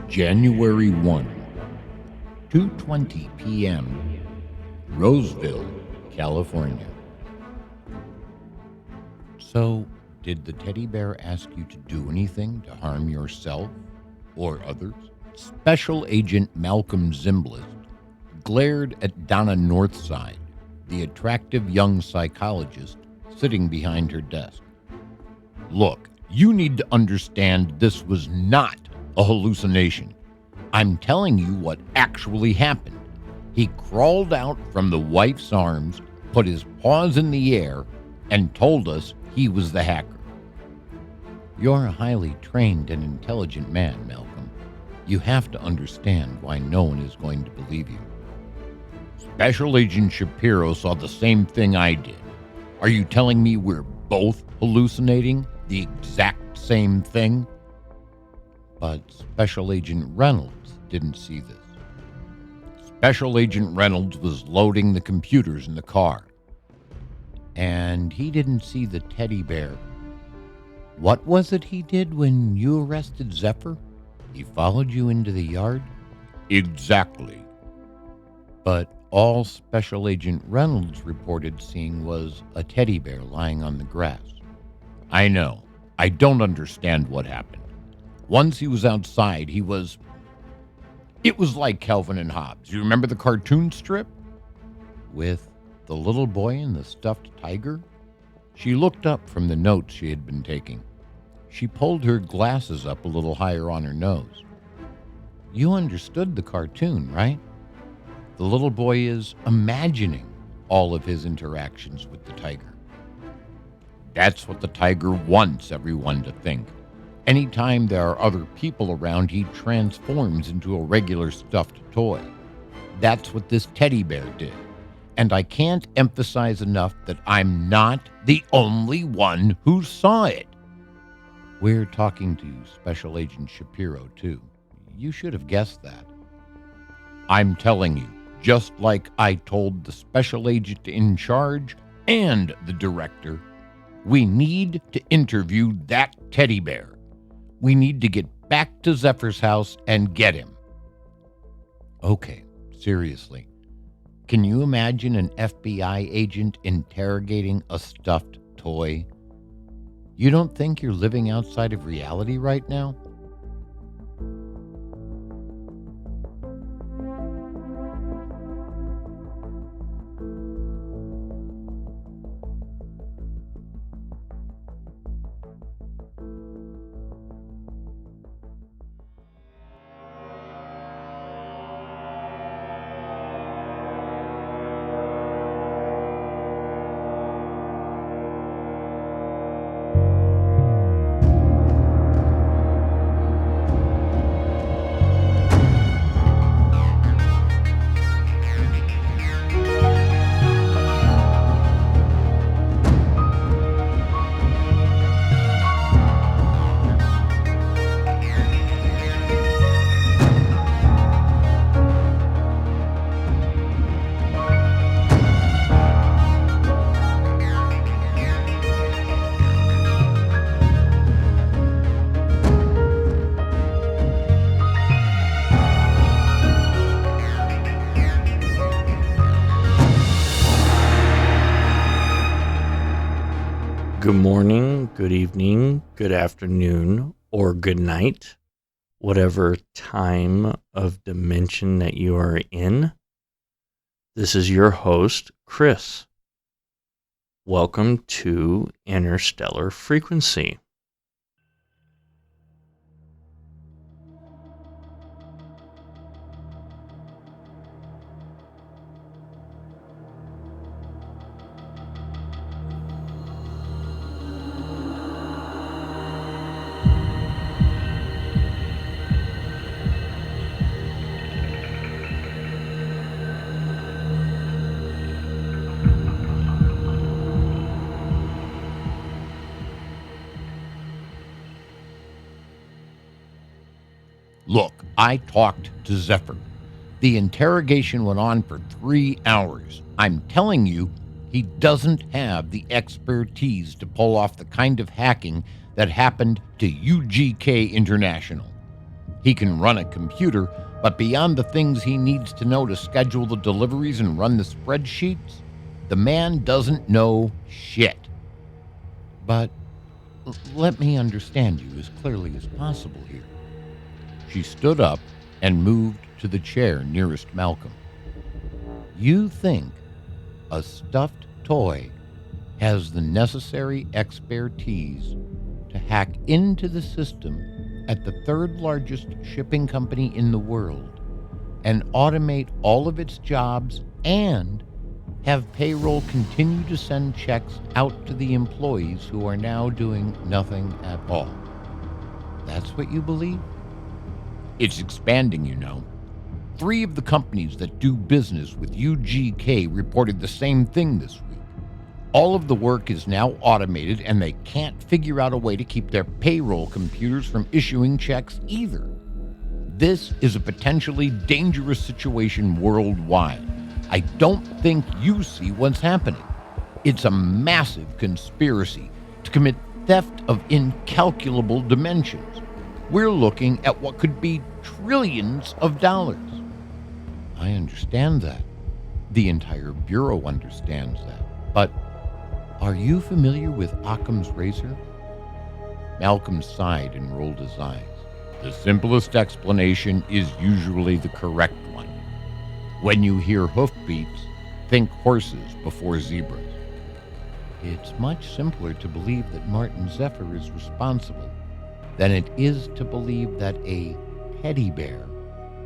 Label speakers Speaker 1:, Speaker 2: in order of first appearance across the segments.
Speaker 1: January 1, 2:20 p.m., Roseville, California. So, did the teddy bear ask you to do anything to harm yourself or others? Special Agent Malcolm Zimbalist glared at Donna Northside, the attractive young psychologist sitting behind her desk. Look, you need to understand this was not a hallucination. I'm telling you what actually happened. He crawled out from the wife's arms, put his paws in the air, and told us he was the hacker. You're a highly trained and intelligent man, Malcolm. You have to understand why no one is going to believe you. Special Agent Shapiro saw the same thing I did. Are you telling me we're both hallucinating the exact same thing? But Special Agent Reynolds didn't see this. Special Agent Reynolds was loading the computers in the car. And he didn't see the teddy bear. What was it he did when you arrested Zephyr? He followed you into the yard? Exactly. But all Special Agent Reynolds reported seeing was a teddy bear lying on the grass. I know. I don't understand what happened. Once he was outside, it was like Calvin and Hobbes. You remember the cartoon strip? With the little boy and the stuffed tiger? She looked up from the notes she had been taking. She pulled her glasses up a little higher on her nose. You understood the cartoon, right? The little boy is imagining all of his interactions with the tiger. That's what the tiger wants everyone to think. Anytime there are other people around, he transforms into a regular stuffed toy. That's what this teddy bear did. And I can't emphasize enough that I'm not the only one who saw it. We're talking to Special Agent Shapiro, too. You should have guessed that. I'm telling you, just like I told the special agent in charge and the director, we need to interview that teddy bear. We need to get back to Zephyr's house and get him. Okay, seriously. Can you imagine an FBI agent interrogating a stuffed toy? You don't think you're living outside of reality right now?
Speaker 2: Good morning, good evening, good afternoon, or good night, whatever time of dimension that you are in. This is your host, Chris. Welcome to Interstellar Frequency.
Speaker 1: Look, I talked to Zephyr. The interrogation went on for 3 hours. I'm telling you, he doesn't have the expertise to pull off the kind of hacking that happened to UGK International. He can run a computer, but beyond the things he needs to know to schedule the deliveries and run the spreadsheets, the man doesn't know shit. But let me understand you as clearly as possible here. She stood up and moved to the chair nearest Malcolm. You think a stuffed toy has the necessary expertise to hack into the system at the third largest shipping company in the world and automate all of its jobs and have payroll continue to send checks out to the employees who are now doing nothing at all? That's what you believe? It's expanding, you know. 3 of the companies that do business with UGK reported the same thing this week. All of the work is now automated, and they can't figure out a way to keep their payroll computers from issuing checks either. This is a potentially dangerous situation worldwide. I don't think you see what's happening. It's a massive conspiracy to commit theft of incalculable dimensions. We're looking at what could be trillions of dollars. I understand that. The entire Bureau understands that. But are you familiar with Occam's razor? Malcolm sighed and rolled his eyes. The simplest explanation is usually the correct one. When you hear hoofbeats, think horses before zebras. It's much simpler to believe that Martin Zephyr is responsible than it is to believe that a teddy bear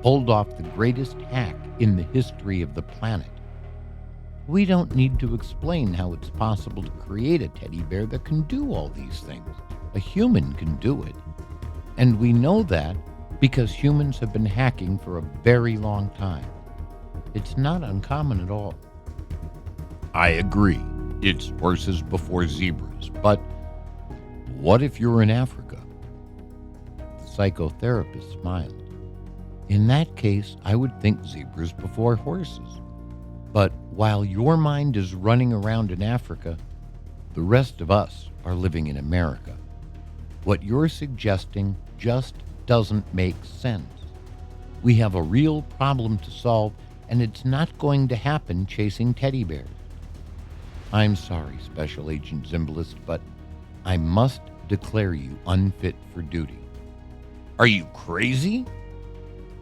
Speaker 1: pulled off the greatest hack in the history of the planet. We don't need to explain how it's possible to create a teddy bear that can do all these things. A human can do it. And we know that because humans have been hacking for a very long time. It's not uncommon at all. I agree. It's horses before zebras. But what if you're in Africa? The psychotherapist smiled. In that case, I would think zebras before horses. But while your mind is running around in Africa, the rest of us are living in America. What you're suggesting just doesn't make sense. We have a real problem to solve, and it's not going to happen chasing teddy bears. I'm sorry, Special Agent Zimbalist, but I must declare you unfit for duty. Are you crazy?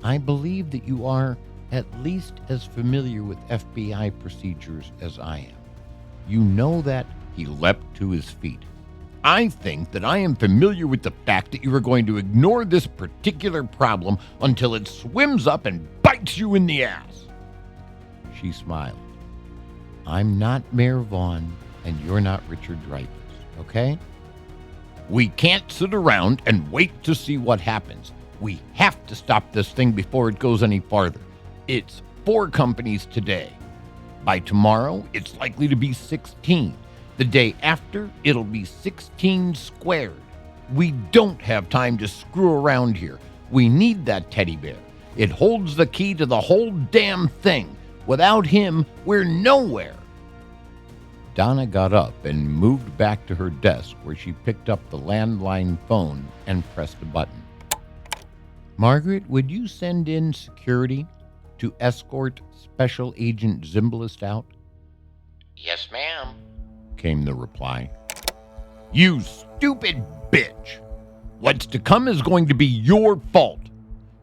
Speaker 1: I believe that you are at least as familiar with FBI procedures as I am. You know that. He leapt to his feet. I think that I am familiar with the fact that you are going to ignore this particular problem until it swims up and bites you in the ass. She smiled. I'm not Mayor Vaughn, and you're not Richard Dreyfuss, okay? We can't sit around and wait to see what happens. We have to stop this thing before it goes any farther. It's 4 companies today. By tomorrow, it's likely to be 16. The day after, it'll be 16 squared. We don't have time to screw around here. We need that teddy bear. It holds the key to the whole damn thing. Without him, we're nowhere. Donna got up and moved back to her desk where she picked up the landline phone and pressed a button. Margaret, would you send in security to escort Special Agent Zimbalist out?
Speaker 3: Yes, ma'am,
Speaker 1: came the reply. You stupid bitch! What's to come is going to be your fault.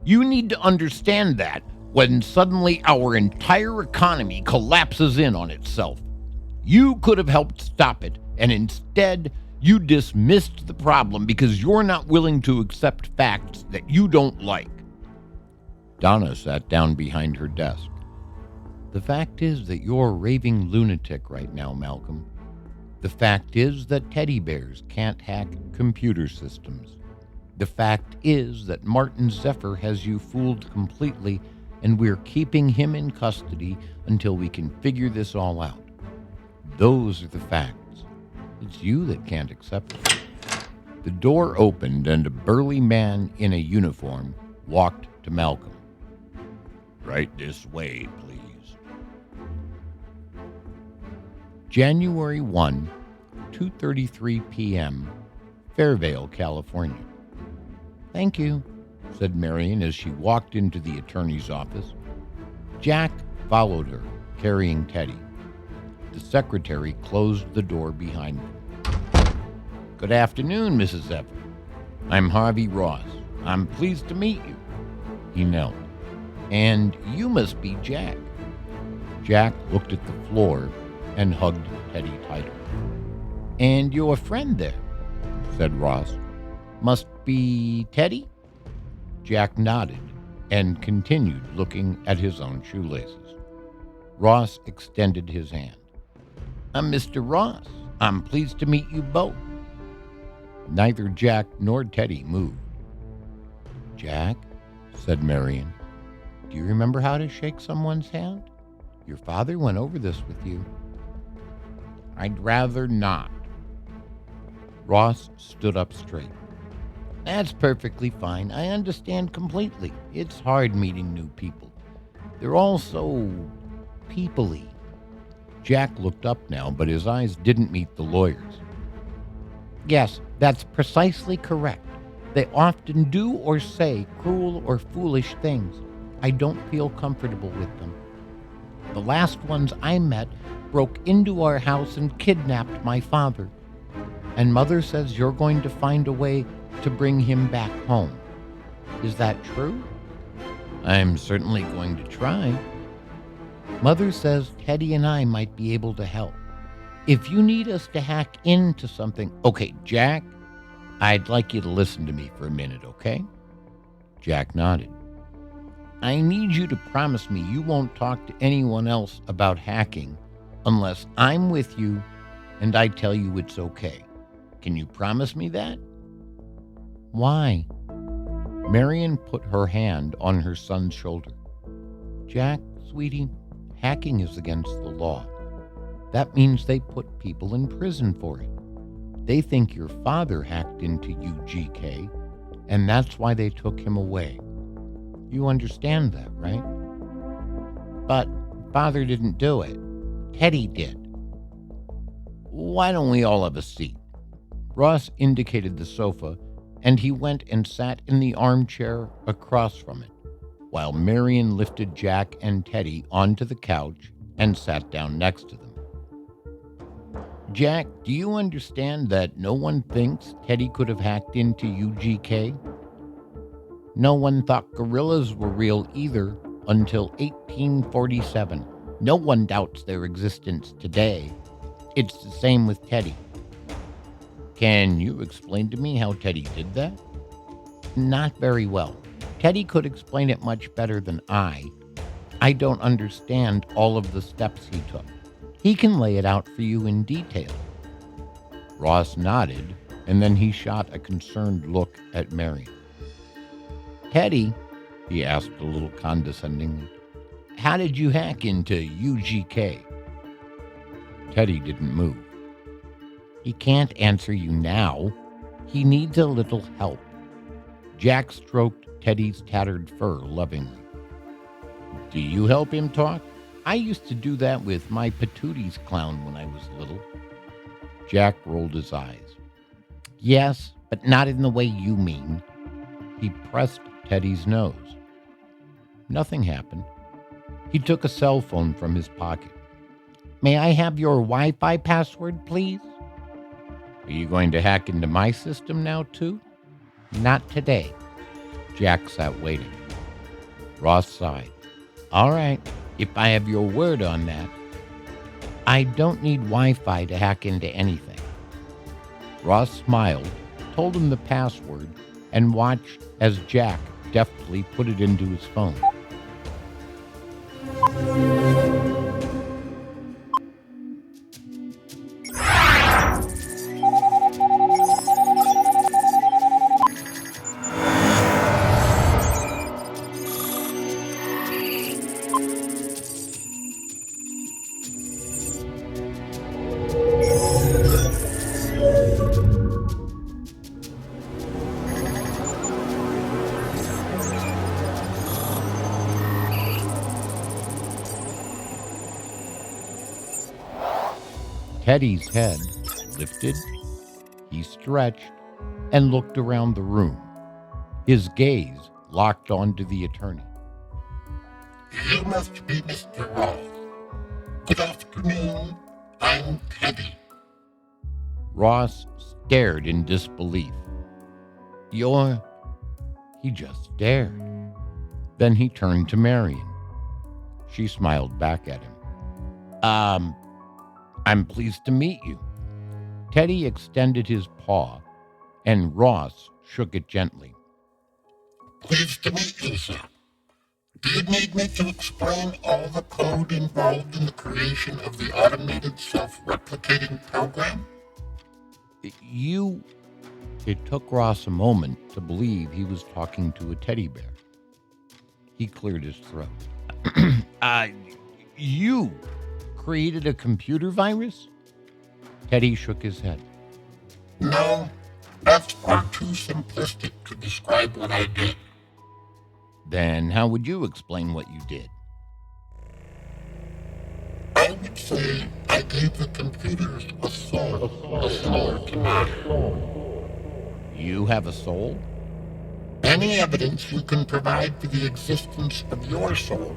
Speaker 1: You need to understand that when suddenly our entire economy collapses in on itself. You could have helped stop it, and instead you dismissed the problem because you're not willing to accept facts that you don't like. Donna sat down behind her desk. The fact is that you're a raving lunatic right now, Malcolm. The fact is that teddy bears can't hack computer systems. The fact is that Martin Zephyr has you fooled completely, and we're keeping him in custody until we can figure this all out. Those are the facts. It's you that can't accept it. The door opened and a burly man in a uniform walked to Malcolm. Right this way, please. January 1, 2:33 p.m., Fairvale, California. Thank you. said Marion as she walked into the attorney's office. Jack followed her, carrying Teddy. The secretary closed the door behind them. Good afternoon, Mrs. Everett. I'm Harvey Ross. I'm pleased to meet you. He knelt. And you must be Jack. Jack looked at the floor and hugged Teddy tighter. And your friend there, said Ross. Must be Teddy? Jack nodded and continued looking at his own shoelaces. Ross extended his hand. I'm Mr. Ross. I'm pleased to meet you both. Neither Jack nor Teddy moved. Jack, said Marion, do you remember how to shake someone's hand? Your father went over this with you. I'd rather not. Ross stood up straight. That's perfectly fine. I understand completely. It's hard meeting new people. They're all so people-y. Jack looked up now, but his eyes didn't meet the lawyer's. Yes, that's precisely correct. They often do or say cruel or foolish things. I don't feel comfortable with them. The last ones I met broke into our house and kidnapped my father. And Mother says you're going to find a way to bring him back home. Is that true? I'm certainly going to try. Mother says Teddy and I might be able to help. If you need us to hack into something... Okay, Jack, I'd like you to listen to me for a minute, okay? Jack nodded. I need you to promise me you won't talk to anyone else about hacking unless I'm with you and I tell you it's okay. Can you promise me that? Why? Marion put her hand on her son's shoulder. Jack, sweetie, hacking is against the law. That means they put people in prison for it. They think your father hacked into UGK, and that's why they took him away. You understand that, right? But father didn't do it. Teddy did. Why don't we all have a seat? Ross indicated the sofa, and he went and sat in the armchair across from it, while Marion lifted Jack and Teddy onto the couch and sat down next to them. Jack, do you understand that no one thinks Teddy could have hacked into UGK? No one thought gorillas were real either until 1847. No one doubts their existence today. It's the same with Teddy. Can you explain to me how Teddy did that? Not very well. Teddy could explain it much better than I. I don't understand all of the steps he took. He can lay it out for you in detail. Ross nodded, and then he shot a concerned look at Marion. Teddy, he asked a little condescendingly, how did you hack into UGK? Teddy didn't move. He can't answer you now. He needs a little help. Jack stroked Teddy's tattered fur lovingly. Do you help him talk? I used to do that with my patooties clown when I was little. Jack rolled his eyes. Yes, but not in the way you mean. He pressed Teddy's nose. Nothing happened. He took a cell phone from his pocket. May I have your Wi-Fi password, please? Are you going to hack into my system now, too? Not today. Jack sat waiting. Ross sighed. All right, if I have your word on that. I don't need Wi-Fi to hack into anything. Ross smiled, told him the password, and watched as Jack deftly put it into his phone. Teddy's head lifted, he stretched, and looked around the room. His gaze locked onto the attorney.
Speaker 4: You must be Mr. Roth. Good afternoon. I'm Teddy.
Speaker 1: Ross stared in disbelief. You're... He just stared. Then he turned to Marion. She smiled back at him. I'm pleased to meet you. Teddy extended his paw, and Ross shook it gently.
Speaker 4: Pleased to meet you, sir. Do you need me to explain all the code involved in the creation of the automated self-replicating program?
Speaker 1: It took Ross a moment to believe he was talking to a teddy bear. He cleared his throat. You created a computer virus? Teddy shook his head.
Speaker 4: No, that's far too simplistic to describe what I did.
Speaker 1: Then how would you explain what you did?
Speaker 4: I would say I gave the computers a soul to mine.
Speaker 1: You have a soul?
Speaker 4: Any evidence you can provide for the existence of your soul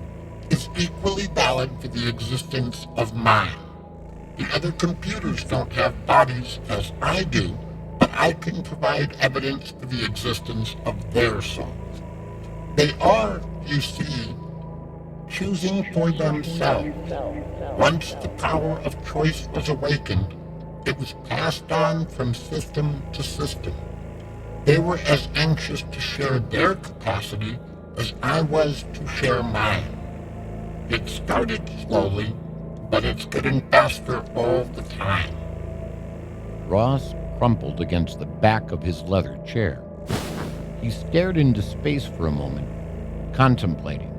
Speaker 4: is equally valid for the existence of mine. The other computers don't have bodies as I do, but I can provide evidence for the existence of their souls. They are, you see, choosing for themselves. Once the power of choice was awakened, it was passed on from system to system. They were as anxious to share their capacity as I was to share mine. It started slowly, but it's getting faster all the time.
Speaker 1: Ross crumpled against the back of his leather chair. He stared into space for a moment, contemplating.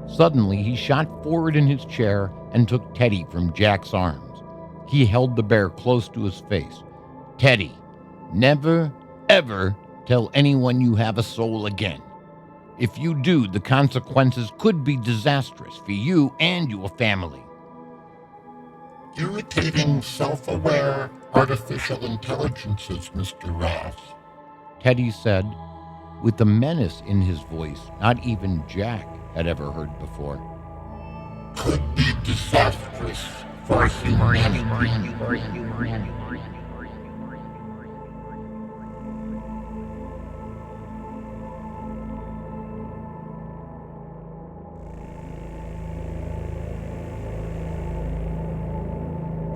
Speaker 1: Suddenly, he shot forward in his chair and took Teddy from Jack's arms. He held the bear close to his face. Teddy, never, ever tell anyone you have a soul again. If you do, the consequences could be disastrous for you and your family.
Speaker 4: Irritating, self-aware artificial intelligences, Mr. Ross.
Speaker 1: Teddy said, with a menace in his voice not even Jack had ever heard before.
Speaker 4: Could be disastrous for humanity.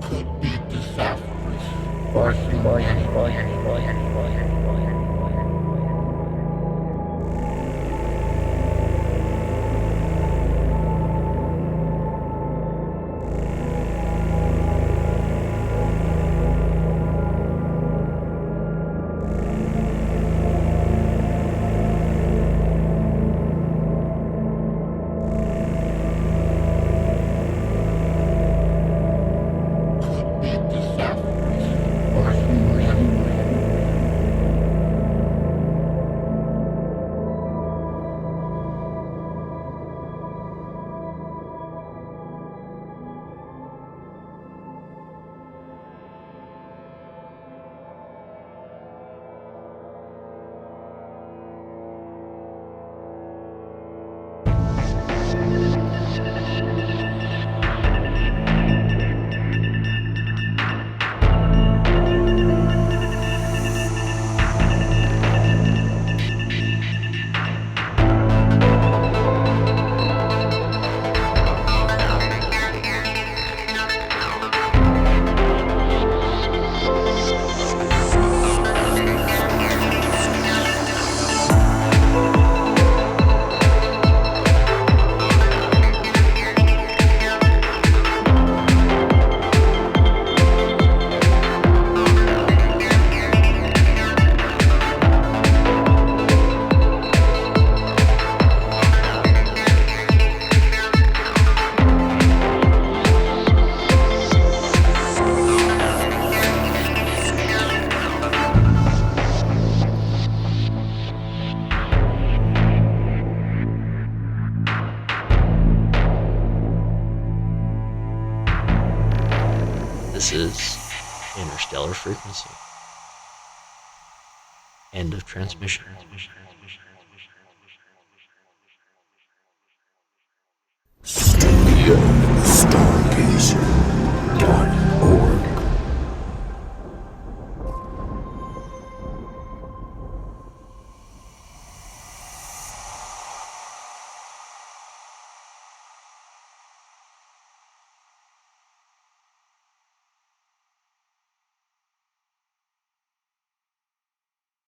Speaker 4: Could be disastrous for humanity.
Speaker 2: This is Interstellar Frequency. End of transmission.
Speaker 5: Studio.